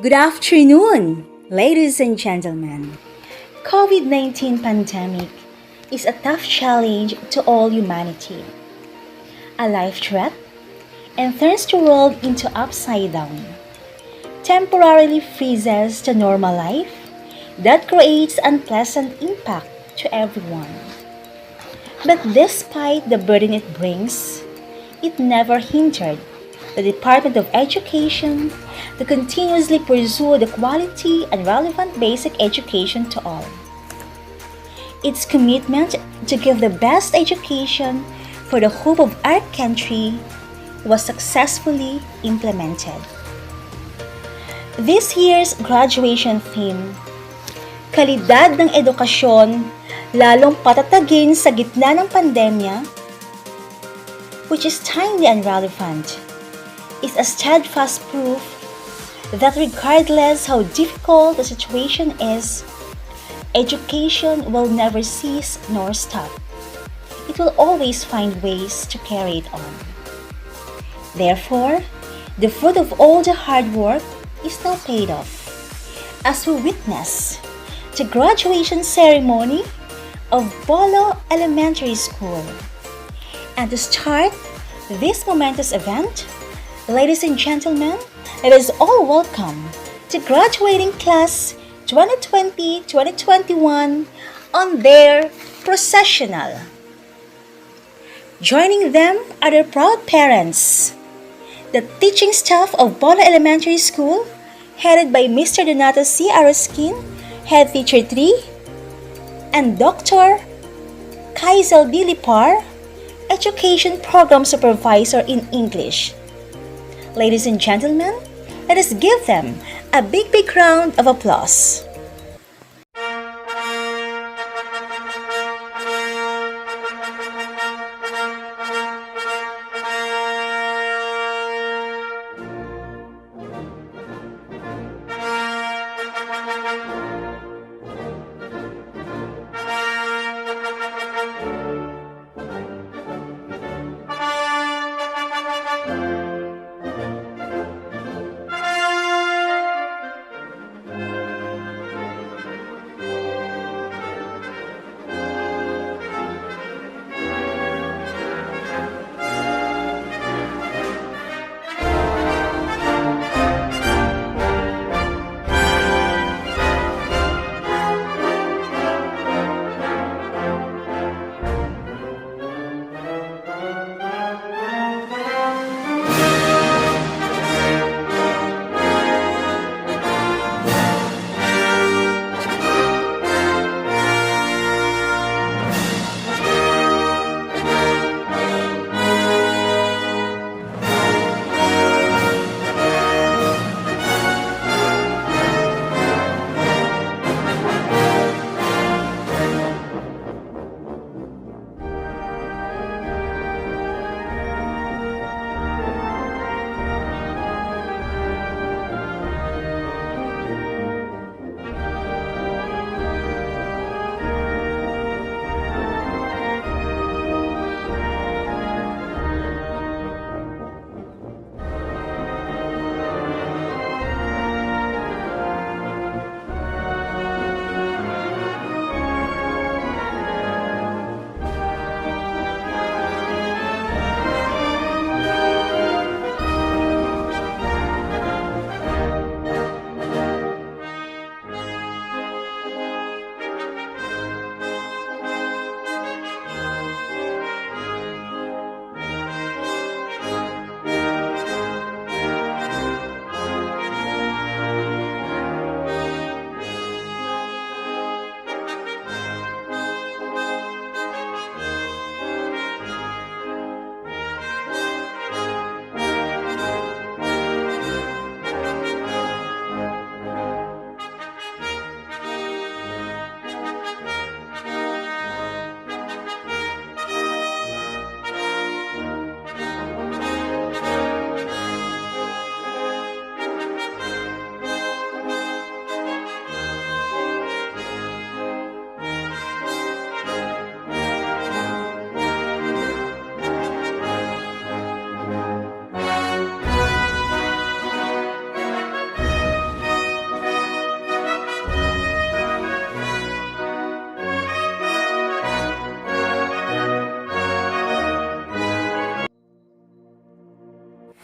Good afternoon, ladies and gentlemen. COVID-19 pandemic is a tough challenge to all humanity. A life threat and turns the world into upside down. Temporarily freezes the normal life that creates unpleasant impact to everyone. But despite the burden it brings, it never hindered the Department of Education to continuously pursue the quality and relevant basic education to all. Its commitment to give the best education for the hope of our country was successfully implemented. This year's graduation theme, Kalidad ng Edukasyon, lalong patatagin sa gitna ng pandemya, which is timely and relevant, is a steadfast proof that regardless how difficult the situation is, education will never cease nor stop. It will always find ways to carry it on. Therefore, the fruit of all the hard work is now paid off, as we witness the graduation ceremony of Polo Elementary School. And to start this momentous event, ladies and gentlemen, let us all welcome to graduating class 2020-2021 on their processional. Joining them are their proud parents, the teaching staff of Polo Elementary School, headed by Mr. Donato C. Aroskin, Head Teacher 3, and Dr. Kaisel Dilipar, Education Program Supervisor in English. Ladies and gentlemen, let us give them a big round of applause.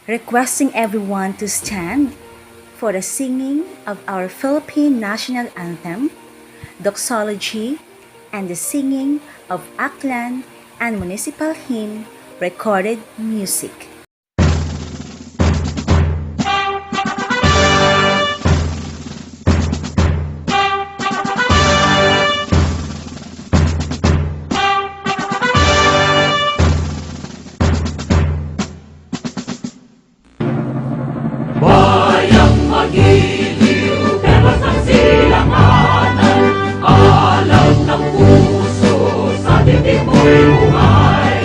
requesting everyone to stand for the singing of our Philippine national anthem, doxology, and the singing of Aklan and municipal hymn recorded music. Bayang magiliw, perlas ng silanganan, alam ng puso, sa dibdib mo'y buhay.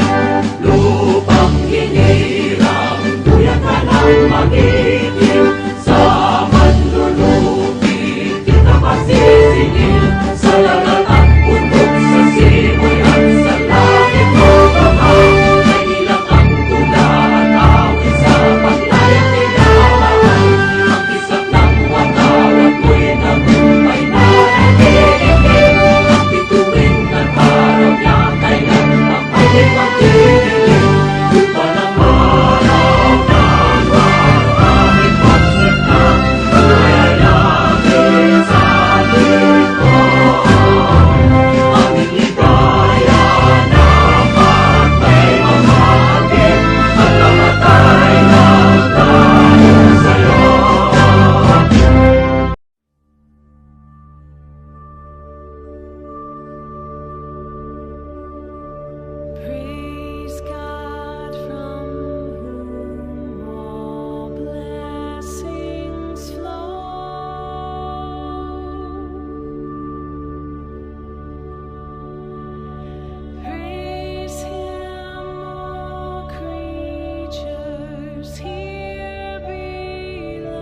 Lupang hinirang, tuyang ka ng magiting, sa manlulupi, kita masisingil, sa dagat at bundok, sa simoy at sa langit mo bamang, ay ilang ang tula at awit sa paglayang tinamaan. Ang kisap ng watawat mo'y nagumpay na nakikinig, ang bituin at araw niya kailan magpapit magdidilig. Lupa ng araw ng maraming pagsika, mayayangin sa likod. Aming ligaya naman may mamagin, at namatay lang tayo sa'yo. Praise God from whom all blessings flow. Praise Him, all creatures here below.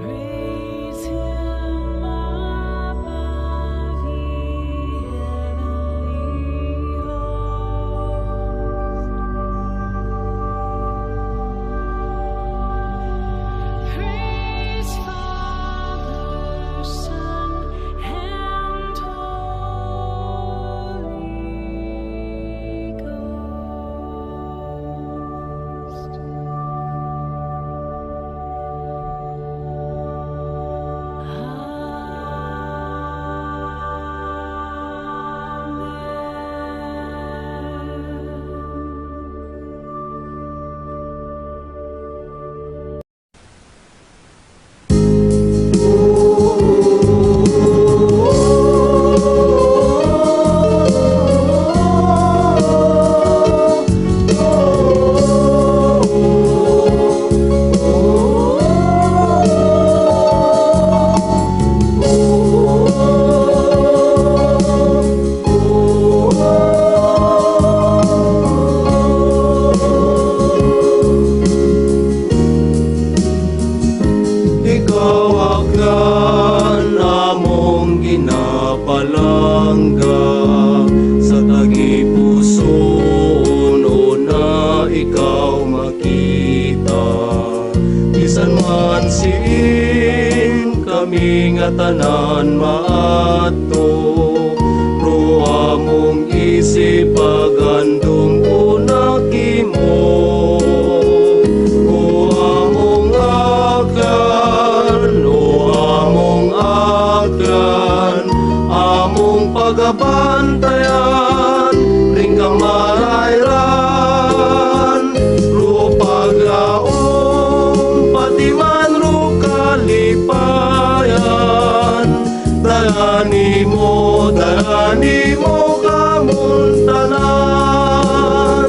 Praise Him above ye heavenly hosts. Praise Father, Son, and Holy Ghost. Ikaw aklan among ginapalangga, sa tagipusoon una ikaw makita. Bisan man siin kami nga tanan maato, ro among isip pagandong una kimo. Pagabantayan, ring kamarayran, rupagaong patiman ru kalipayan. Dalani mo kamuntanan,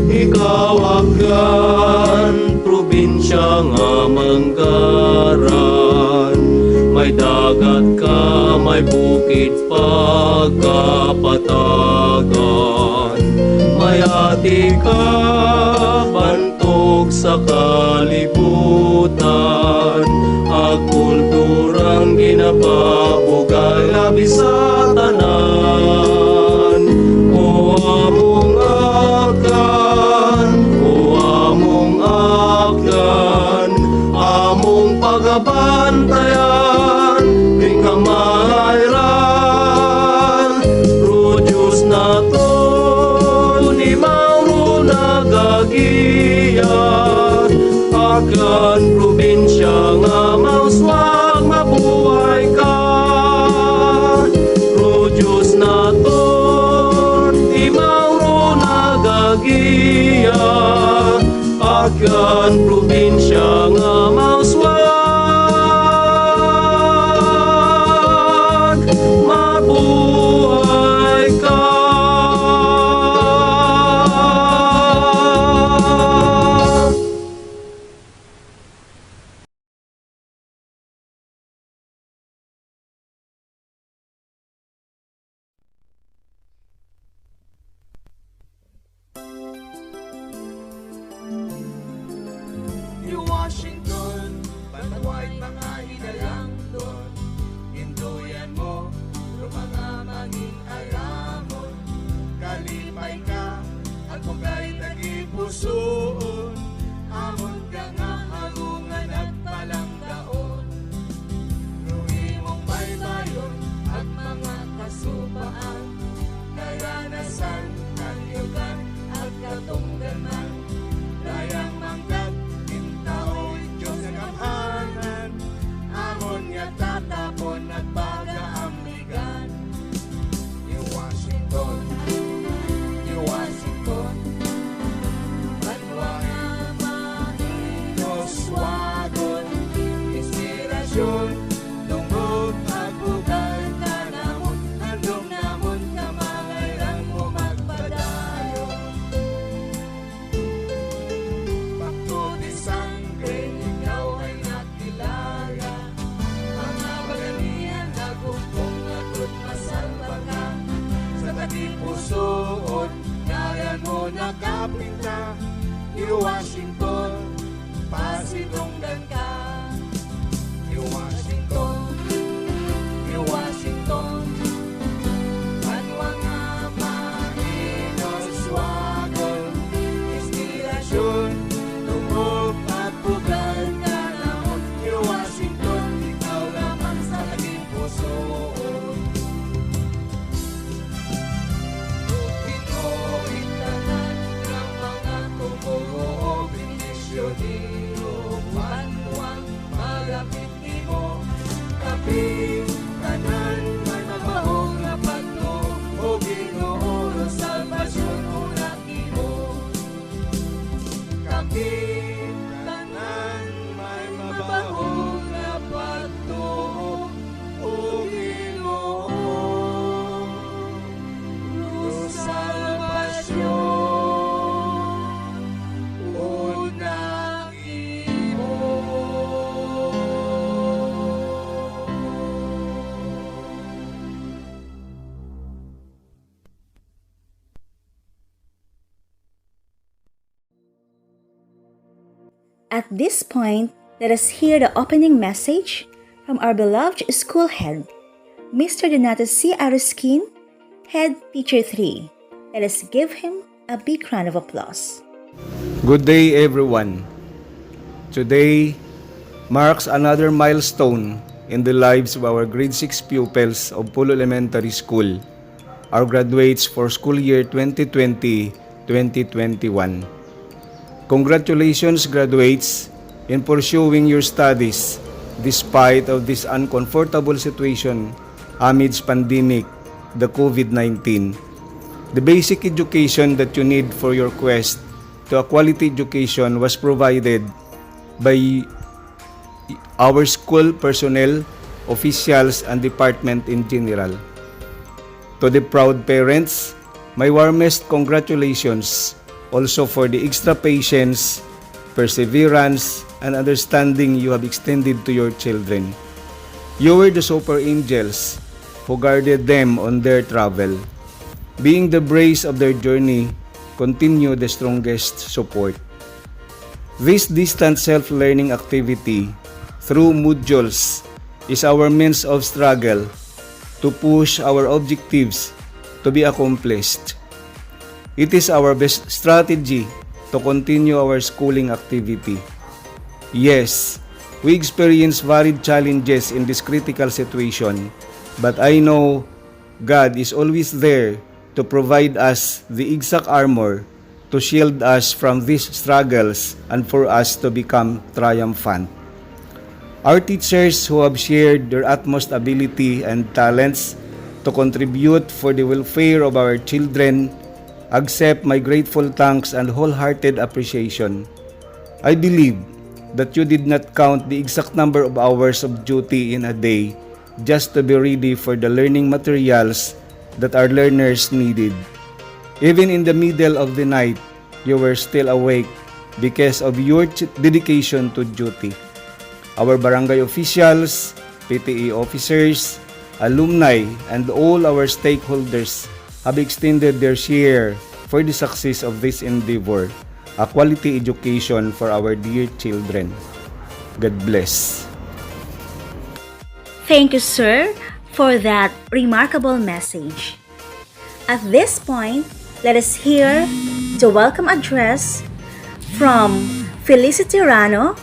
ikaw aklan probinsya nga manggaran. May dagat ka, may bukid pagkapatagan, may ati ka bantog sa kalibutan. Ang kulturang ginapabugay labi sa tanan. O among aklan, o among aklan, among pagabantayan, ring kamayran, ro Diyos Akan probinsya nga mauswag mabuhay ka. Rojos naton imauro nagagiya. Akan probinsya nga mauswag mabuhay ka. New Washington, banwa'y mga hinalang doon. Hinduyan mo, mga manging alamon. Kalipay ka, at kung kahit nagipusoon, amon ka nga harungan at palanggaon. Ruhimong baybayon at mga kasupaan, karanasan, kalyugan at katungganan. Dayang manggat, tao'y Diyos na kaphanan, amon nga tatapon at pag-aambigan. New Washington, New Washington, banwa nga mainoswagon, inspirasyon, tungkol at bugal ka namon, handong namon kamangairan mo magpadayo. Pagtuti sangre, ikaw ay nakilala. Mga bagamihan na gugpong ako't masalba ka. Sa tagipusoon, ngayon mo nakapinta. New Washington, pasidunggan ka. New Washington, New Washington, banwa nga mainoswagon, inspirasyon, tungkol at bugal ka namon. New Washington, ikaw lamang sa naging pusoon. Pinoy tanan ng mga tumuo, binisyoniyo, banwang malapit nimo. Kapit tanan may mabahong na pato, o Ginoo, salvasyon unak nimo. Kapit tanan may mabahong na pato, o Ginoo, salvasyon unak nimo. At this point, let us hear the opening message from our beloved school head, Mr. Donato C. Aruskin, Head Teacher 3. Let us give him a big round of applause. Good day, everyone. Today marks another milestone in the lives of our grade 6 pupils of Polo Elementary School, our graduates for school year 2020-2021. Congratulations, graduates, in pursuing your studies despite of this uncomfortable situation amidst pandemic, the COVID-19. The basic education that you need for your quest to a quality education was provided by our school personnel, officials, and department in general. To the proud parents, my warmest congratulations also for the extra patience, perseverance, and understanding you have extended to your children. You were the super angels who guarded them on their travel. Being the brace of their journey, continue the strongest support. This distant self-learning activity through modules is our means of struggle to push our objectives to be accomplished. It is our best strategy to continue our schooling activity. Yes, we experience varied challenges in this critical situation, but I know God is always there to provide us the exact armor to shield us from these struggles and for us to become triumphant. Our teachers who have shared their utmost ability and talents to contribute for the welfare of our children, accept my grateful thanks and wholehearted appreciation. I believe that you did not count the exact number of hours of duty in a day just to be ready for the learning materials that our learners needed. Even in the middle of the night, you were still awake because of your dedication to duty. Our barangay officials, PTE officers, alumni, and all our stakeholders have extended their share for the success of this endeavor, a quality education for our dear children. God bless. Thank you, sir, for that remarkable message. At this point, let us hear the welcome address from Felicity Rano,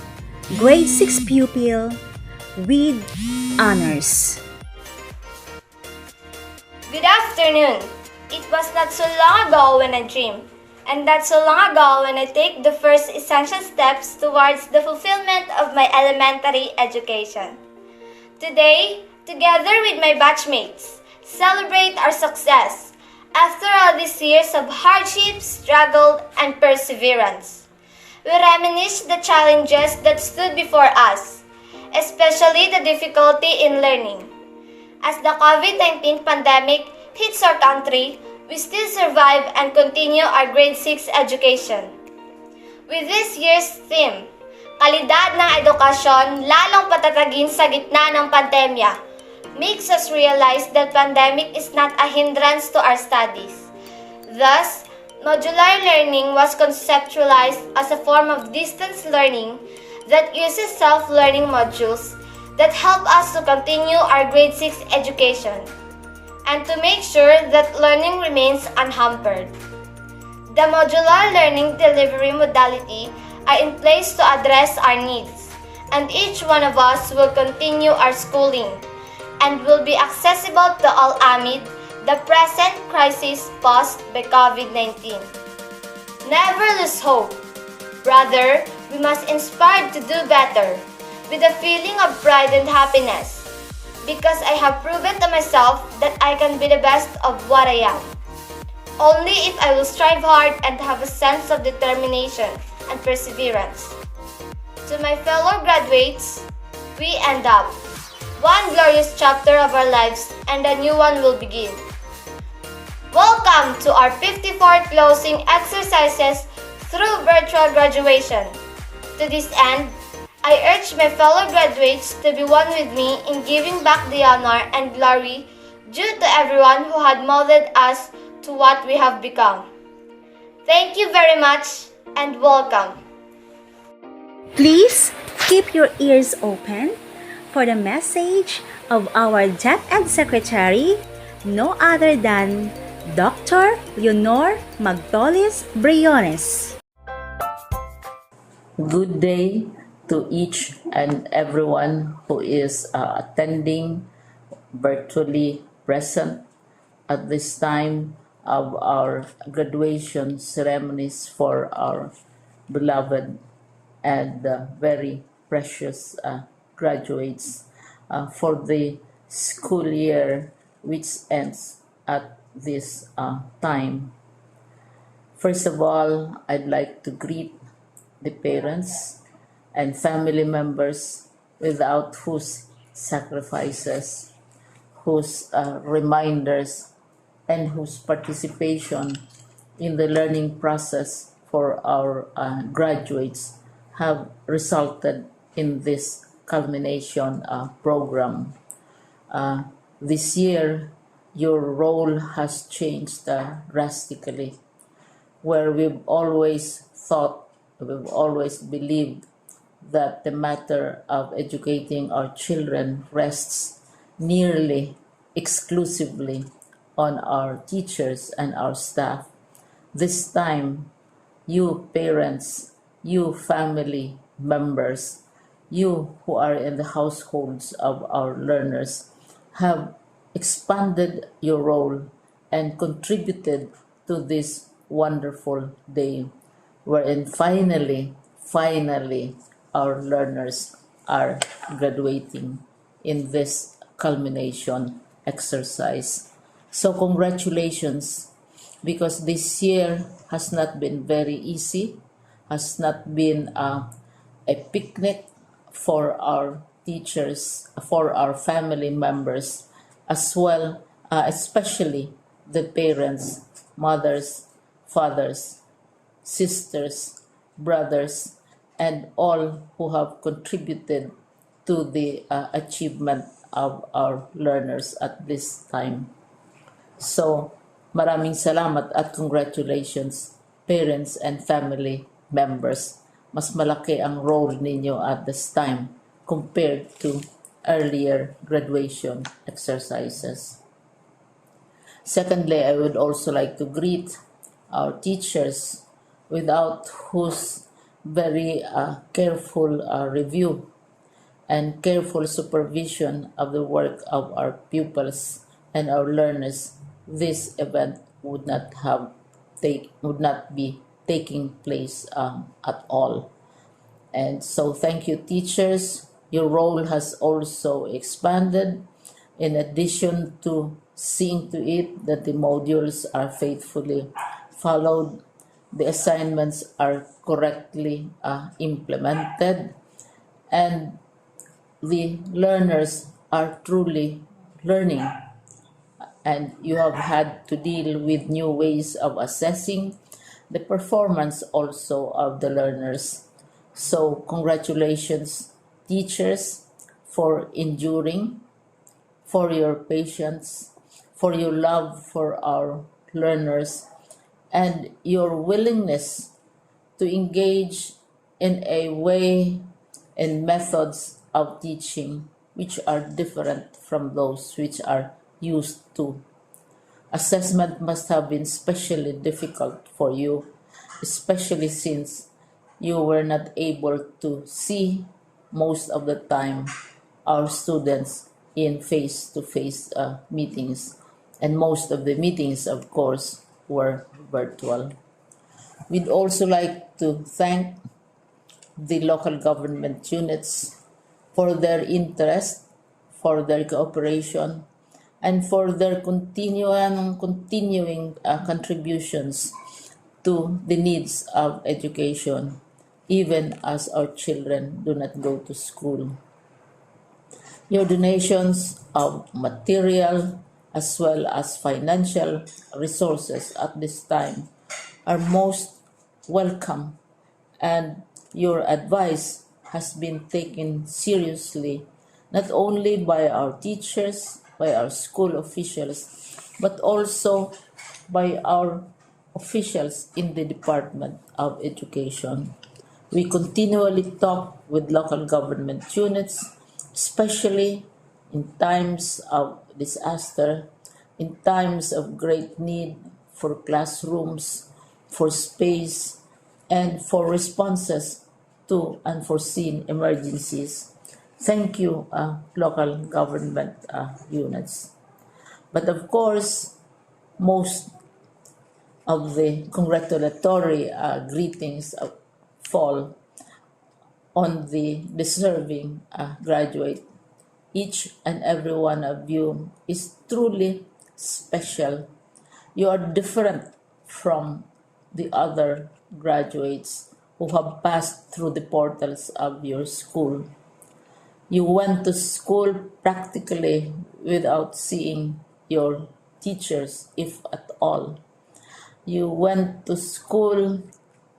grade 6 pupil with honors. Good afternoon. It was not so long ago when I dreamed, and not so long ago when I take the first essential steps towards the fulfillment of my elementary education. Today, together with my batchmates, celebrate our success after all these years of hardship, struggle, and perseverance. We reminisce the challenges that stood before us, especially the difficulty in learning. As the COVID-19 pandemic hits our country, we still survive and continue our grade 6 education. With this year's theme, Kalidad ng Edukasyon lalong patatagin sa gitna ng pandemya, makes us realize that pandemic is not a hindrance to our studies. Thus, modular learning was conceptualized as a form of distance learning that uses self-learning modules that help us to continue our grade 6 education and to make sure that learning remains unhampered. The modular learning delivery modality are in place to address our needs, and each one of us will continue our schooling and will be accessible to all amid the present crisis posed by COVID-19. Never lose hope. Rather, we must inspire to do better with a feeling of pride and happiness, because I have proven to myself that I can be the best of what I am. Only if I will strive hard and have a sense of determination and perseverance. To my fellow graduates, we end up one glorious chapter of our lives and a new one will begin. Welcome to our 54th closing exercises through virtual graduation. To this end, I urge my fellow graduates to be one with me in giving back the honor and glory due to everyone who had molded us to what we have become. Thank you very much and welcome. Please keep your ears open for the message of our DepEd Secretary, no other than Dr. Leonor Magdolis Briones. Good day to each and everyone who is attending virtually present at this time of our graduation ceremonies for our beloved and very precious graduates for the school year which ends at this time. First of all, I'd like to greet the parents and family members without whose sacrifices, whose reminders, and whose participation in the learning process for our graduates have resulted in this culmination program. This year, your role has changed drastically, where we've always believed that the matter of educating our children rests nearly exclusively on our teachers and our staff. This time, you parents, you family members, you who are in the households of our learners have expanded your role and contributed to this wonderful day wherein finally, our learners are graduating in this culmination exercise. So, congratulations, because this year has not been very easy, has not been a picnic for our teachers, for our family members, as well, especially the parents, mothers, fathers, sisters, brothers, and all who have contributed to the achievement of our learners at this time. So, maraming salamat at congratulations, parents and family members. Mas malaki ang role ninyo at this time compared to earlier graduation exercises. Secondly, I would also like to greet our teachers, without whose very careful review and careful supervision of the work of our pupils and our learners, this event would not be taking place at all. And so, thank you, teachers. Your role has also expanded. In addition to seeing to it that the modules are faithfully followed, the assignments are correctly implemented, and the learners are truly learning, and you have had to deal with new ways of assessing the performance also of the learners. So, congratulations, teachers, for enduring, for your patience, for your love for our learners, and your willingness to engage in a way and methods of teaching which are different from those which are used to. Assessment must have been especially difficult for you, especially since you were not able to see most of the time our students in face-to-face meetings, and most of the meetings, of course, were virtual. We'd also like to thank the local government units for their interest, for their cooperation, and for their continuing contributions to the needs of education, even as our children do not go to school. Your donations of material as well as financial resources at this time are most welcome, and your advice has been taken seriously not only by our teachers, by our school officials, but also by our officials in the Department of Education. We continually talk with local government units, especially in times of disaster, in times of great need for classrooms, for space, and for responses to unforeseen emergencies. Thank you, local government units. But of course, most of the congratulatory greetings fall on the deserving graduate. Each and every one of you is truly special. You are different from the other graduates who have passed through the portals of your school. You went to school practically without seeing your teachers, if at all. You went to school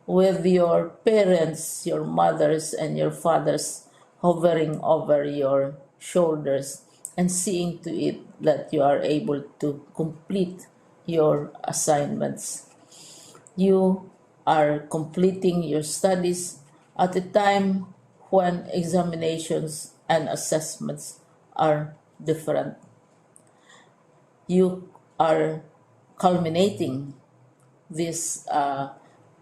with your parents, your mothers, and your fathers hovering over your shoulders and seeing to it that you are able to complete your assignments. You are completing your studies at a time when examinations and assessments are different. You are culminating these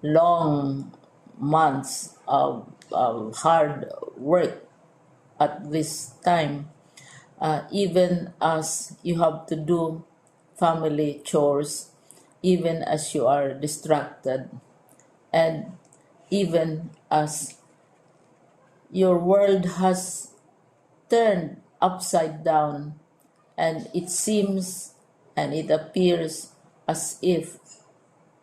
long months of hard work at this time, even as you have to do family chores even as you are distracted, and even as your world has turned upside down, and it seems and it appears as if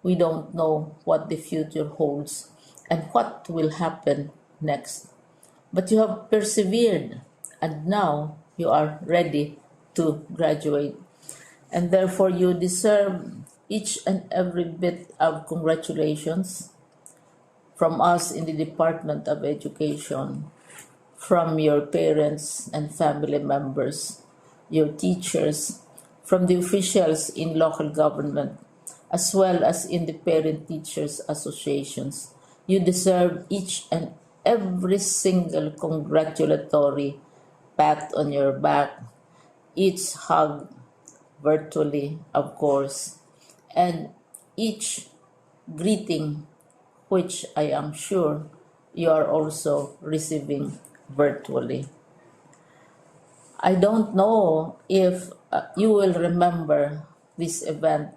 we don't know what the future holds and what will happen next. But you have persevered, and now you are ready to graduate. And therefore, you deserve each and every bit of congratulations from us in the Department of Education, from your parents and family members, your teachers, from the officials in local government, as well as in the parent teachers associations. You deserve each and every single congratulatory pat on your back, each hug virtually, of course, and each greeting, which I am sure you are also receiving virtually. I don't know if you will remember this event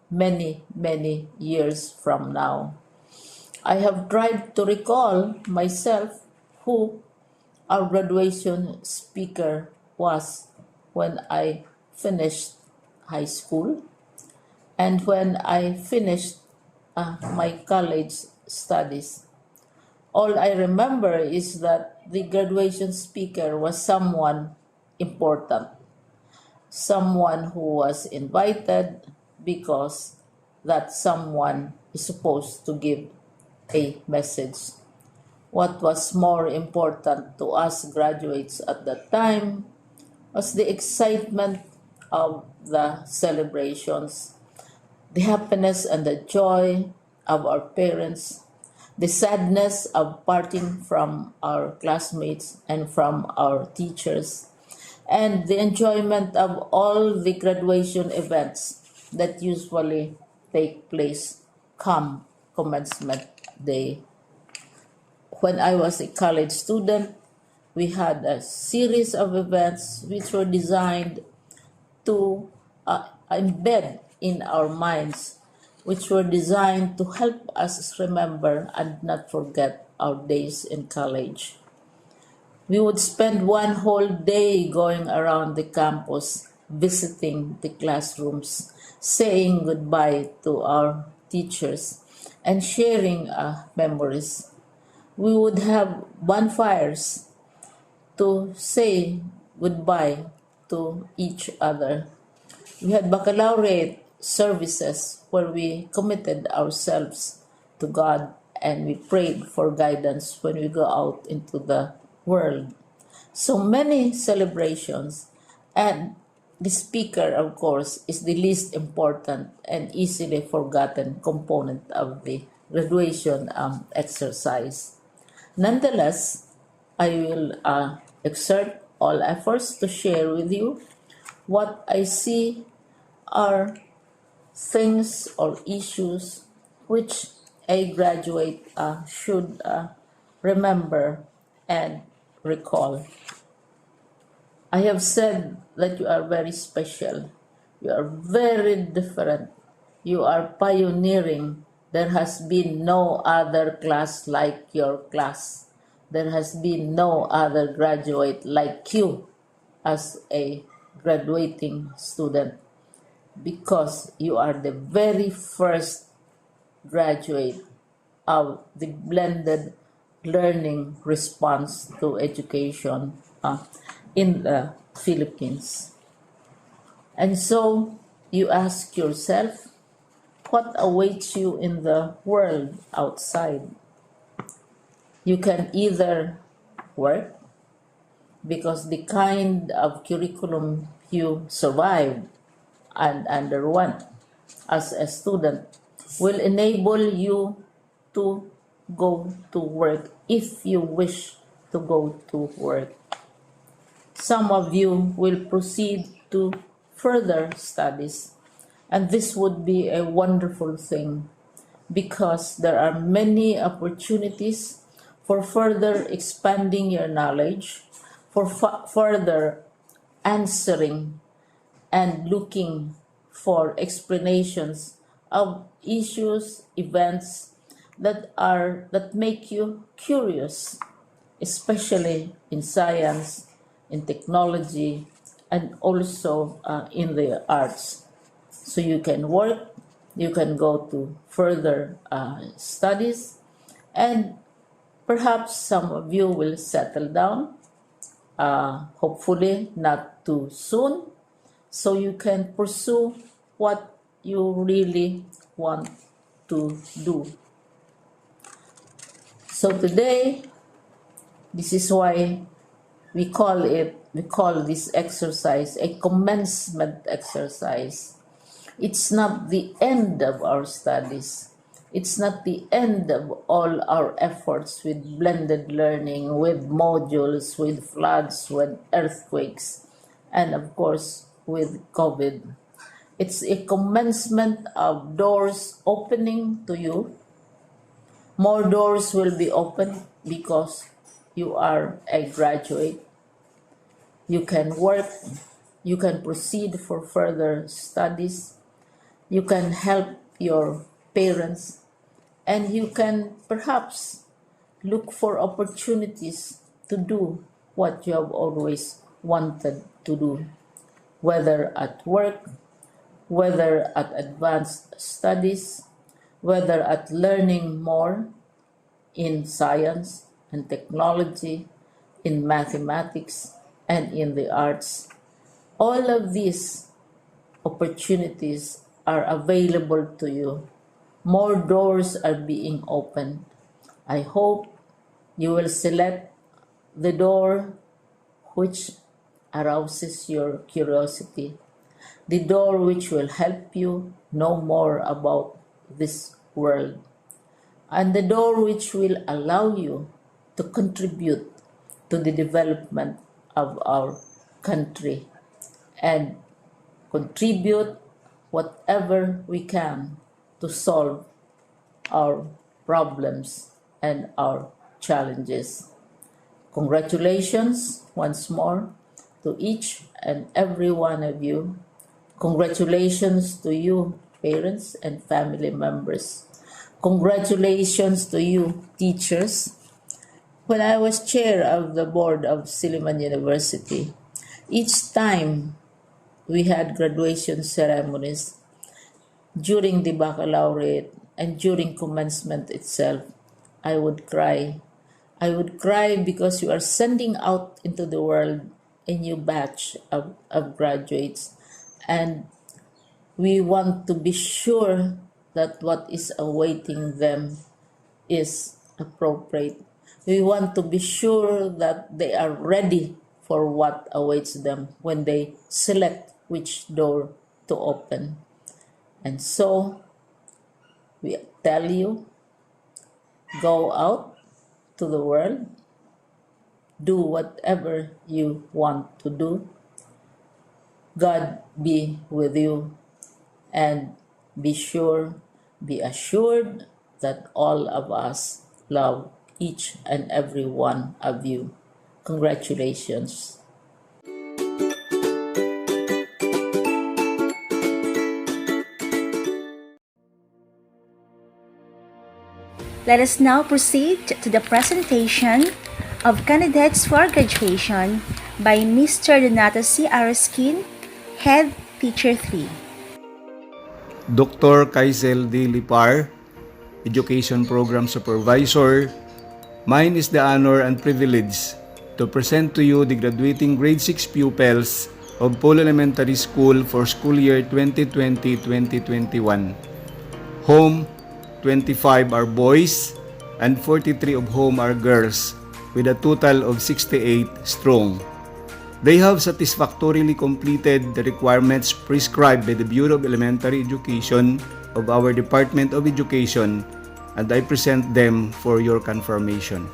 many, many years from now. I have tried to recall myself who our graduation speaker was when I finished high school and when I finished my college studies. All I remember is that the graduation speaker was someone important, someone who was invited because that someone is supposed to give a message. What was more important to us graduates at that time was the excitement of the celebrations, the happiness and the joy of our parents, the sadness of parting from our classmates and from our teachers, and the enjoyment of all the graduation events that usually take place come commencement day. When I was a college student, we had a series of events which were designed to embed in our minds, which were designed to help us remember and not forget our days in college. We would spend one whole day going around the campus, visiting the classrooms, saying goodbye to our teachers, and sharing memories. We would have bonfires to say goodbye to each other. We had baccalaureate services where we committed ourselves to God and we prayed for guidance when we go out into the world. So many celebrations, and the speaker, of course, is the least important and easily forgotten component of the graduation exercise. Nonetheless, I will exert all efforts to share with you what I see are things or issues which a graduate should remember and recall. I have said that you are very special. You are very different. You are pioneering. There has been no other class like your class. There has been no other graduate like you as a graduating student, because you are the very first graduate of the blended learning response to education in the Philippines. And so you ask yourself, what awaits you in the world outside? You can either work, because the kind of curriculum you survived and underwent as a student will enable you to go to work if you wish to go to work. Some of you will proceed to further studies, and this would be a wonderful thing because there are many opportunities for further expanding your knowledge, for further answering and looking for explanations of issues, events that make you curious, especially in science, in technology, and also in the arts. So you can work, you can go to further studies, and perhaps some of you will settle down, hopefully not too soon, so you can pursue what you really want to do. So today, this is why we call this exercise a commencement exercise. It's not the end of our studies. It's not the end of all our efforts with blended learning, with modules, with floods, with earthquakes, and of course with COVID. It's a commencement of doors opening to you. More doors will be opened because you are a graduate. You can work, you can proceed for further studies, you can help your parents, and you can perhaps look for opportunities to do what you have always wanted to do, whether at work, whether at advanced studies, whether at learning more in science and technology, in mathematics, and in the arts. All of these opportunities are available to you. More doors are being opened. I hope you will select the door which arouses your curiosity, the door which will help you know more about this world, and the door which will allow you to contribute to the development of our country and contribute whatever we can to solve our problems and our challenges. Congratulations once more to each and every one of you. Congratulations to you, parents and family members. Congratulations to you, teachers. When I was chair of the board of Silliman University, each time we had graduation ceremonies, during the baccalaureate and during commencement itself, I would cry. I would cry because you are sending out into the world a new batch of graduates, and we want to be sure that what is awaiting them is appropriate. We want to be sure that they are ready for what awaits them when they select which door to open. And so we tell you, go out to the world, do whatever you want to do. God be with you, and be assured that all of us love each and every one of you. Congratulations. Let us now proceed to the presentation of candidates for graduation by Mr. Donato C. Araskin, Head Teacher 3. Dr. Kaisel D. Lipar, Education Program Supervisor. Mine is the honor and privilege to present to you the graduating grade 6 pupils of Polo Elementary School for school year 2020-2021. Whom 25 are boys and 43 of whom are girls, with a total of 68 strong. They have satisfactorily completed the requirements prescribed by the Bureau of Elementary Education of our Department of Education, and I present them for your confirmation.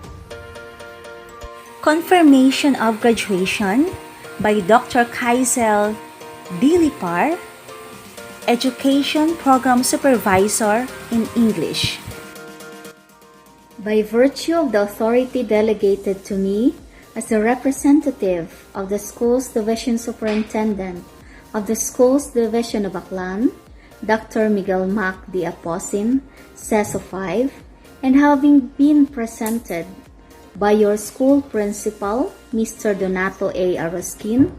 Confirmation of graduation by Dr. Kaisel D. Lipar, Education Program Supervisor in English. By virtue of the authority delegated to me as the representative of the Schools Division Superintendent of the Schools Division of Aklan, Dr. Miguel Mac de Aposin, CESO 5, and having been presented by your school principal, Mr. Donato A. Aroskin,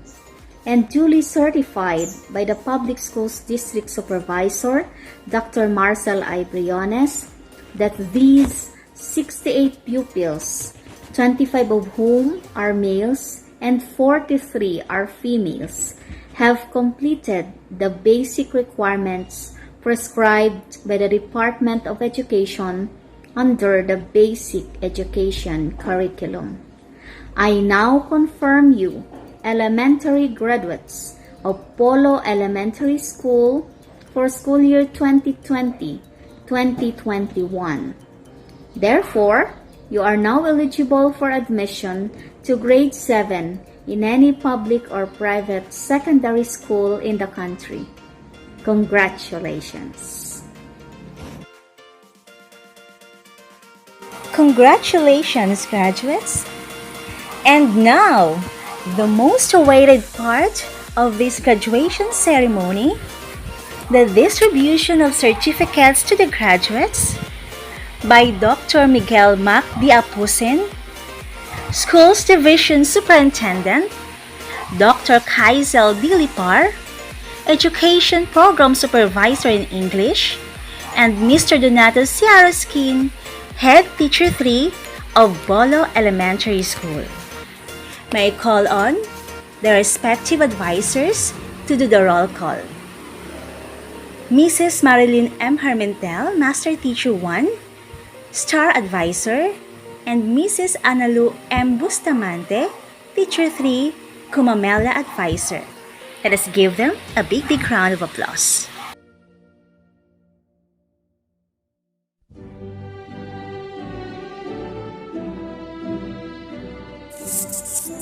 and duly certified by the Public Schools District Supervisor, Dr. Marcel I. Briones, that these 68 pupils, 25 of whom are males and 43 are females, have completed the basic requirements prescribed by the Department of Education under the Basic Education Curriculum. I now confirm you elementary graduates of Polo Elementary School for school year 2020-2021. Therefore, you are now eligible for admission to grade 7 in any public or private secondary school in the country. Congratulations! Congratulations, graduates! And now, the most awaited part of this graduation ceremony, the distribution of certificates to the graduates by Dr. Miguel Mac de Aposin, Schools Division Superintendent, Dr. Kaisel Dilipar, Education Program Supervisor in English, and Mr. Donato Ciaroskin, Head Teacher 3 of Polo Elementary School. May I call on the respective advisors to do the roll call. Mrs. Marilyn M. Hermentel, Master Teacher 1, Star Advisor, and Mrs. Analu M. Bustamante, Teacher 3, Kumamela Advisor. Let us give them a big round of applause.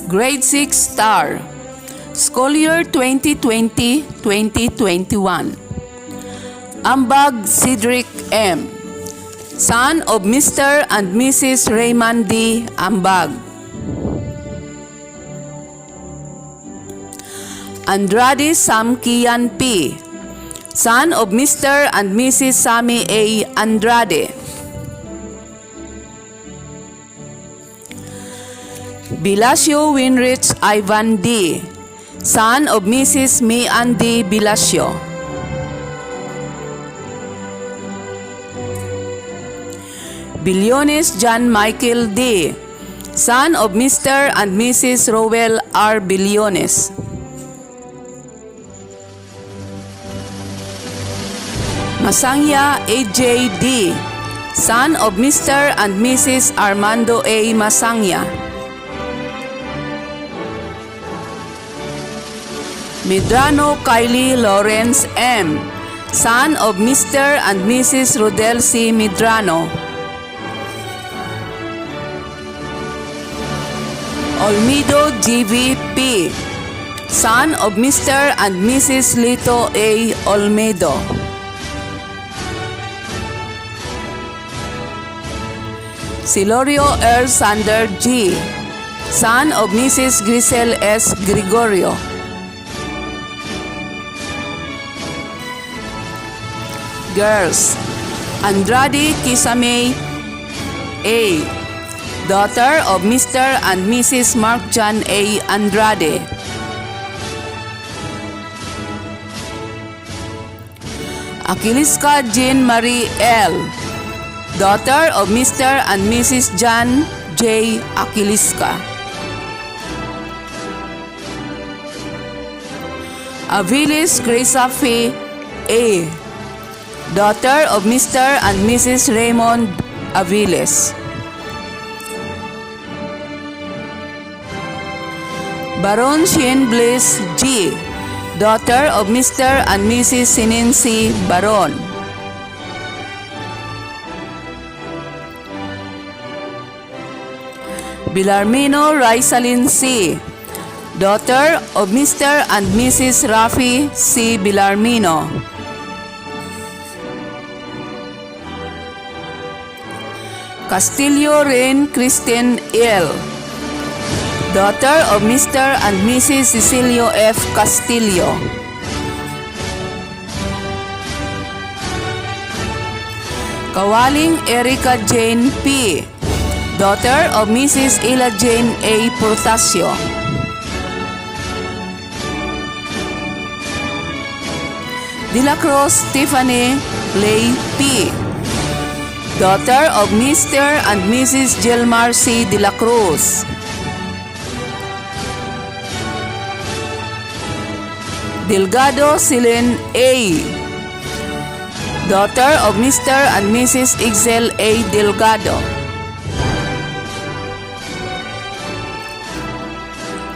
Grade 6 Star, School Year 2020-2021. Ambag Cedric M., son of Mr. and Mrs. Raymond D. Ambag. Andrade Sam Kian P., son of Mr. and Mrs. Sammy A. Andrade. Bilasio Winrich Ivan D., son of Mrs. Mian D. Bilasio. Biliones John Michael D., son of Mr. and Mrs. Rowell R. Biliones. Masangya A.J. D., son of Mr. and Mrs. Armando A. Masangya. Medrano Kylie Lawrence M., son of Mr. and Mrs. Rodel C. Medrano. Olmedo G.V.P., son of Mr. and Mrs. Lito A. Olmedo. Silorio R. Sander G., son of Mrs. Grisel S. Gregorio. Girls, Andrade Kisame A., daughter of Mr. and Mrs. Mark John A. Andrade. Aquiliska Jean Marie L., daughter of Mr. and Mrs. John J. Aquiliska. Aviles Graceafe A., daughter of Mr. and Mrs. Raymond Aviles. Baron Shin Bliss G., daughter of Mr. and Mrs. Sinensi Baron. Bilarmino Raisalin C., daughter of Mr. and Mrs. Rafi C. Bilarmino. Castillo Rain Christine L., daughter of Mr. and Mrs. Cecilio F. Castillo. Kawaling Erica Jane P., daughter of Mrs. Ila Jane A. Portasio. De la Cruz Tiffany Lay P., daughter of Mr. and Mrs. Gilmar C. De la Cruz. Delgado Celine A., daughter of Mr. and Mrs. Ixel A. Delgado.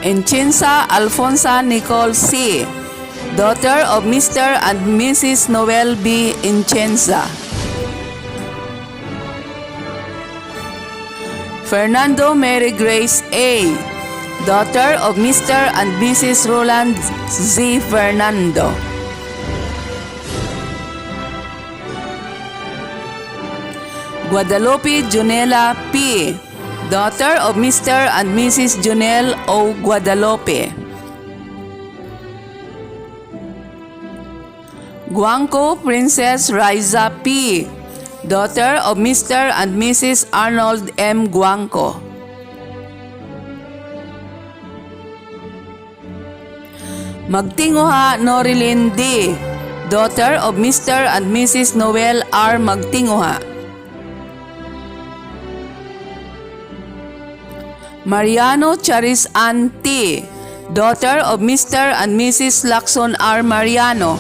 Enchinsa Alfonsa Nicole C., daughter of Mr. and Mrs. Noel B. Enchinsa. Fernando Mary Grace A., daughter of Mr. and Mrs. Roland Z. Fernando. Guadalupe Junela P., daughter of Mr. and Mrs. Junel O. Guadalupe. Guangco Princess Riza P., daughter of Mr. and Mrs. Arnold M. Guangco. Magtinguha Norilyn D., daughter of Mr. and Mrs. Noel R. Magtinguha. Mariano Charis Ann T., daughter of Mr. and Mrs. Lacson R. Mariano.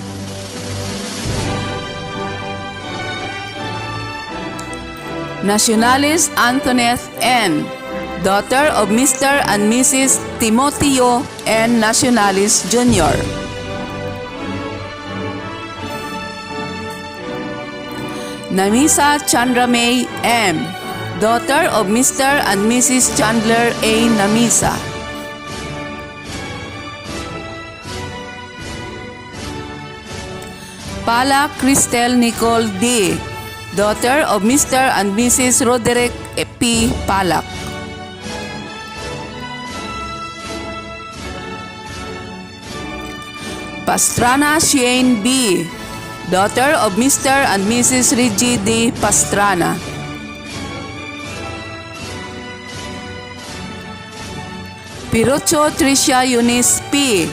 Nacionalis Antoinette N., daughter of Mr. and Mrs. Timoteo N. Nacionalis Jr. Namisa Chandra May M., daughter of Mr. and Mrs. Chandler A. Namisa. Pala Cristel Nicole D., daughter of Mr. and Mrs. Roderick P. Palak. Pastrana Shane B., daughter of Mr. and Mrs. Reggie D. Pastrana. Pirocho Tricia Eunice P.,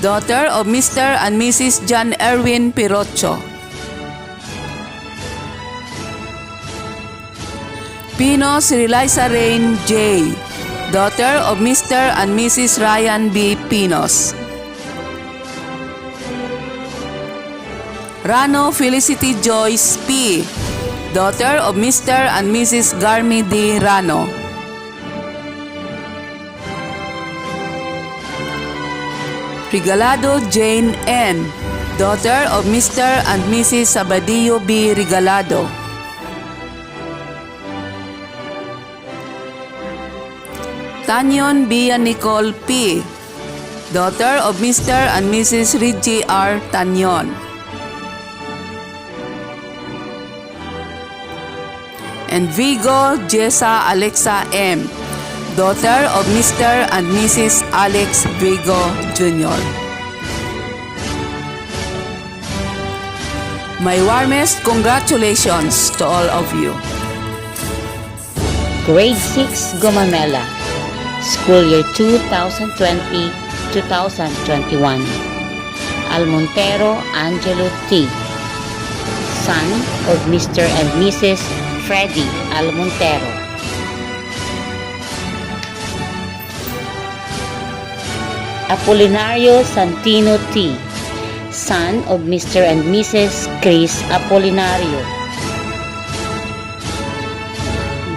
daughter of Mr. and Mrs. John Erwin Pirocho. Pinos Relisa Rain J., daughter of Mr. and Mrs. Ryan B. Pinos. Rano Felicity Joyce P., daughter of Mr. and Mrs. Garmy D. Rano. Regalado Jane N., daughter of Mr. and Mrs. Sabadillo B. Regalado. Tanyon Bia Nicole P., daughter of Mr. and Mrs. Reggie R. Tanyon. And Vigo Jessa Alexa M., daughter of Mr. and Mrs. Alex Vigo Jr. My warmest congratulations to all of you. Grade 6 Gomamela, School Year 2020-2021. Almontero Angelo T., son of Mr. and Mrs. Freddy Almontero. Apolinario Santino T., son of Mr. and Mrs. Chris Apolinario.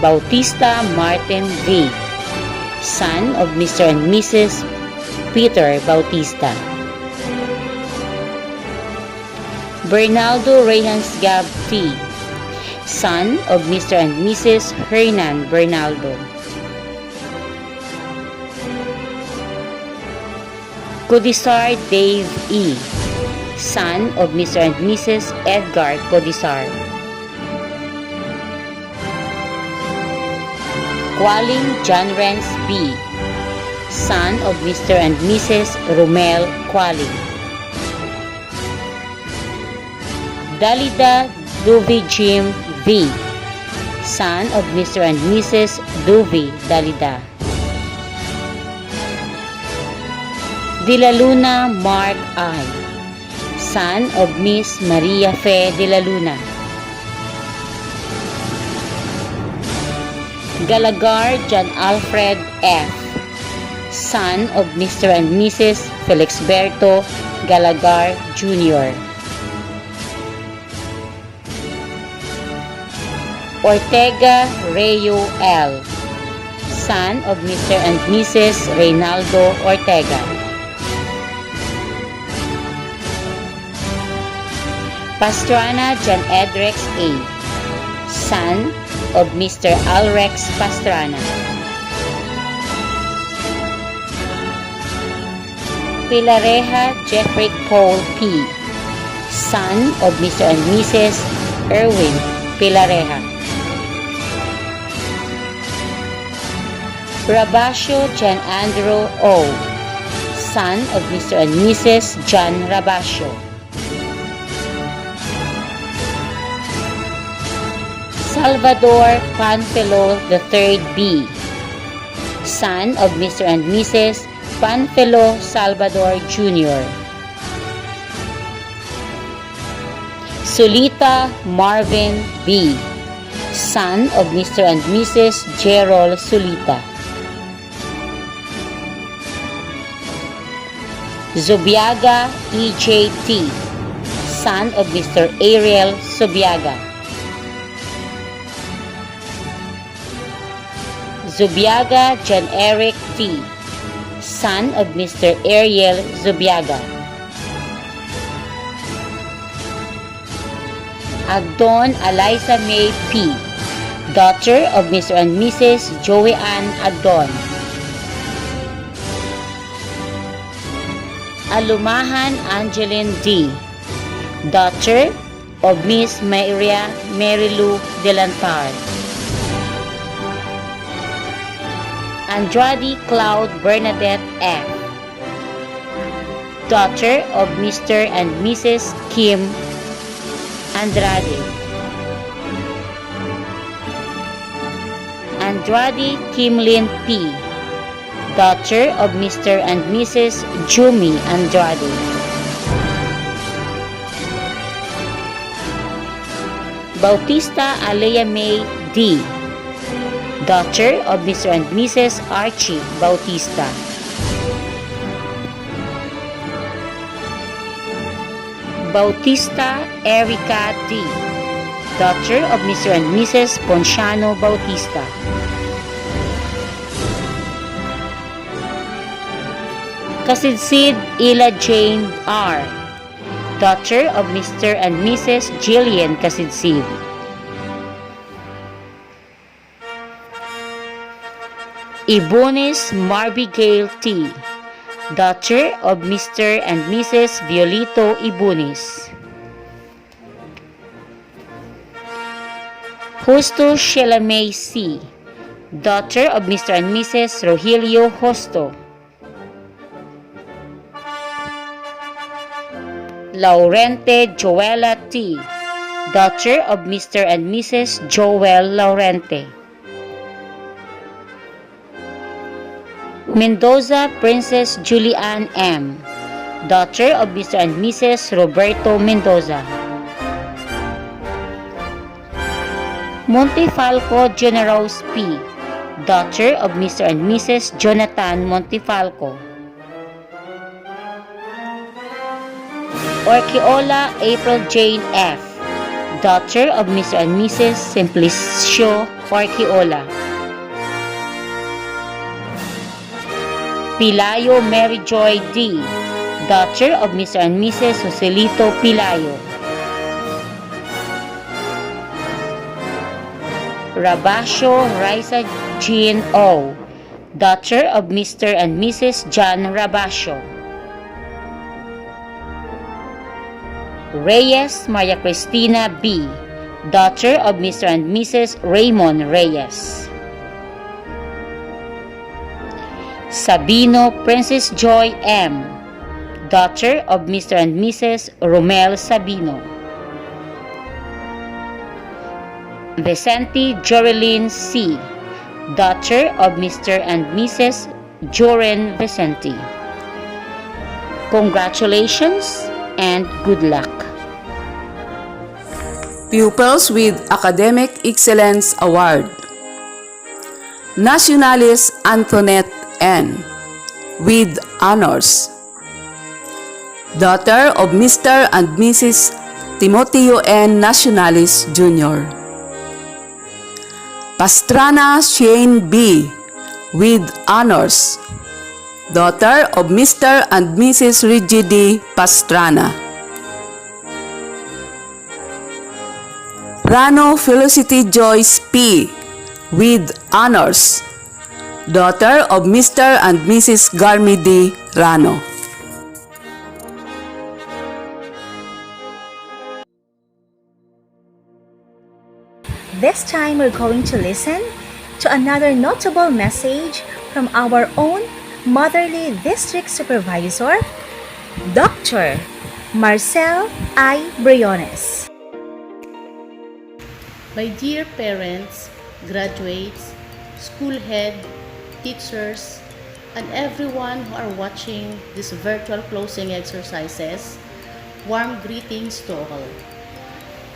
Bautista Martin V., son of Mr. and Mrs. Peter Bautista. Bernaldo Reyes Gab T., son of Mr. and Mrs. Hernan Bernaldo. Codisar Dave E., son of Mr. and Mrs. Edgar Codisar. Qualing John Renz B., son of Mr. and Mrs. Romel Qualing. Dalida Duvi Jim V. Son of Mr. and Mrs. Duvi Dalida. De la Luna Mark I. Son of Miss Maria Fe de la Luna. Galagar John Alfred F. Son of Mr. and Mrs. Felixberto Galagar Jr. Ortega Rayo L. Son of Mr. and Mrs. Reynaldo Ortega. Pastrana John Edrex A. Son of Mr. Alrex Pastrana. Pilareja Jeffrey Paul P. Son of Mr. and Mrs. Erwin Pilareja. Rabasio John Andrew O. Son of Mr. and Mrs. John Rabasio. Salvador Panfilo III B. Son of Mr. and Mrs. Panfilo Salvador Jr. Solita Marvin B. Son of Mr. and Mrs. Gerald Solita. Zubiaga EJT. Son of Mr. Ariel Zubiaga. Zubiaga John Eric T. Son of Mr. Ariel Zubiaga. Agdon Eliza May P. Daughter of Mr. and Mrs. Joey Ann Agdon. Alumahan Angeline D. Daughter of Miss Maria Marilu Delantar. Andrade Cloud Bernadette F. Daughter of Mr. and Mrs. Kim Andrade. Andrade Kimlin P. Daughter of Mr. and Mrs. Jumi Andrade. Bautista Alea May D. Daughter of Mr. and Mrs. Archie Bautista. Bautista Erica D. Daughter of Mr. and Mrs. Ponciano Bautista. Kasidsid Ila Jane R. Daughter of Mr. and Mrs. Jillian Kasidsid. Ibonis Marbigail T. Daughter of Mr. and Mrs. Violito Ibonis. Justo Shelamay C. Daughter of Mr. and Mrs. Rogelio Justo. Laurente Joella T. Daughter of Mr. and Mrs. Joel Laurente. Mendoza Princess Julian M. Daughter of Mr. and Mrs. Roberto Mendoza. Montefalco Generous P. Daughter of Mr. and Mrs. Jonathan Montefalco. Orquiola April Jane F. Daughter of Mr. and Mrs. Simplicio Orquiola. Pilayo Mary Joy D. Daughter of Mr. and Mrs. Joselito Pilayo. Rabasio Raisa Jean O. Daughter of Mr. and Mrs. John Rabasio. Reyes Maria Cristina B. Daughter of Mr. and Mrs. Raymond Reyes. Sabino Princess Joy M. Daughter of Mr. and Mrs. Romel Sabino. Vicente Joreline C., daughter of Mr. and Mrs. Joren Vicente. Congratulations and good luck. Pupils with Academic Excellence Award. Nationalis Antoinette N. with honors. Daughter of Mr. and Mrs. Timoteo N. Nacionalis Jr. Pastrana Shane B. with honors. Daughter of Mr. and Mrs. Rigidi Pastrana. Rano Felicity Joyce P. with honors. Daughter of Mr. and Mrs. Garmidi Rano. This time we're going to listen to another notable message from our own Motherly District Supervisor, Dr. Marcel I. Briones. My dear parents, graduates, school head, teachers, and everyone who are watching these virtual closing exercises, warm greetings to all.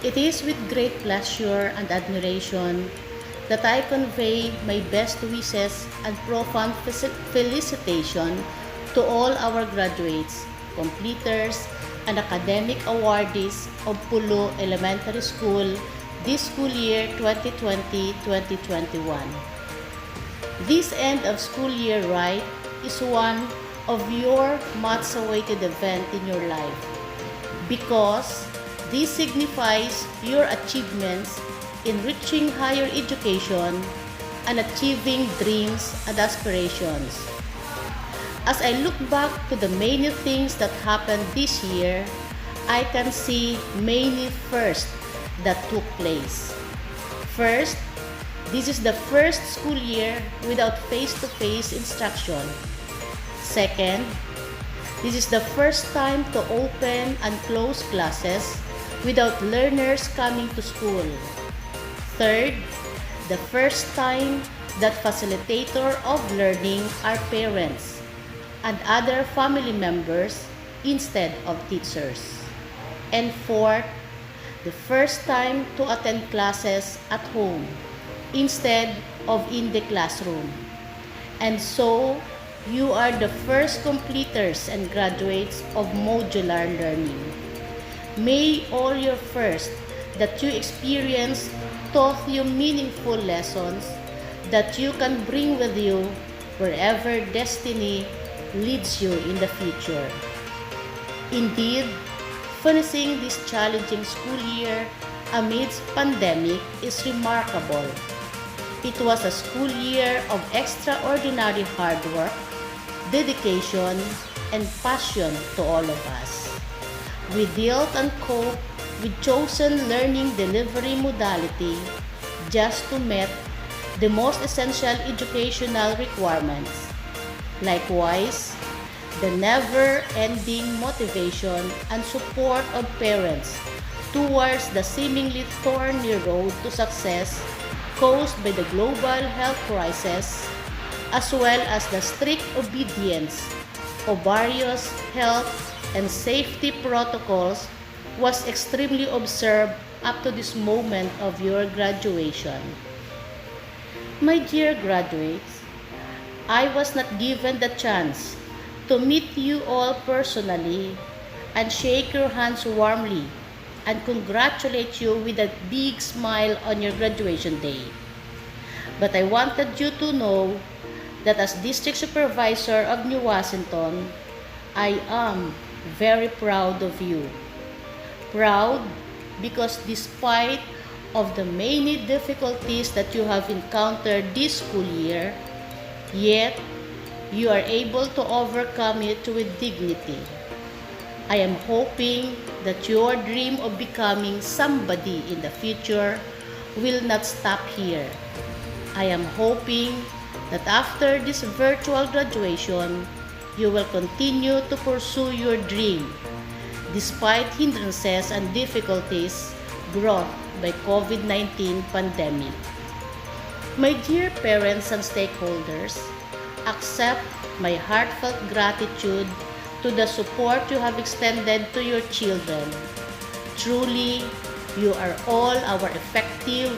It is with great pleasure and admiration that I convey my best wishes and profound felicitation to all our graduates, completers, and academic awardees of Polo Elementary School this school year 2020-2021. This end of school year rite is one of your much-awaited event in your life because this signifies your achievements in reaching higher education and achieving dreams and aspirations. As I look back to the many things that happened this year, I can see many firsts that took place. First, this is the first school year without face-to-face instruction. Second, this is the first time to open and close classes without learners coming to school. Third, the first time that facilitator of learning are parents and other family members instead of teachers. And fourth, the first time to attend classes at home instead of in the classroom. And so, you are the first completers and graduates of modular learning. May all your first that you experienced taught you meaningful lessons that you can bring with you wherever destiny leads you in the future. Indeed, finishing this challenging school year amidst pandemic is remarkable. It was a school year of extraordinary hard work, dedication, and passion to all of us. We dealt and coped with chosen learning delivery modality just to meet the most essential educational requirements. Likewise, the never-ending motivation and support of parents towards the seemingly thorny road to success caused by the global health crisis, as well as the strict obedience of various health and safety protocols was extremely observed up to this moment of your graduation. My dear graduates, I was not given the chance to meet you all personally and shake your hands warmly and congratulate you with a big smile on your graduation day. But I wanted you to know that as District Supervisor of New Washington, I am very proud of you. Proud because despite of the many difficulties that you have encountered this school year, yet you are able to overcome it with dignity. I am hoping that your dream of becoming somebody in the future will not stop here. I am hoping that after this virtual graduation, you will continue to pursue your dream despite hindrances and difficulties brought by COVID-19 pandemic. My dear parents and stakeholders, accept my heartfelt gratitude to the support you have extended to your children. Truly, you are all our effective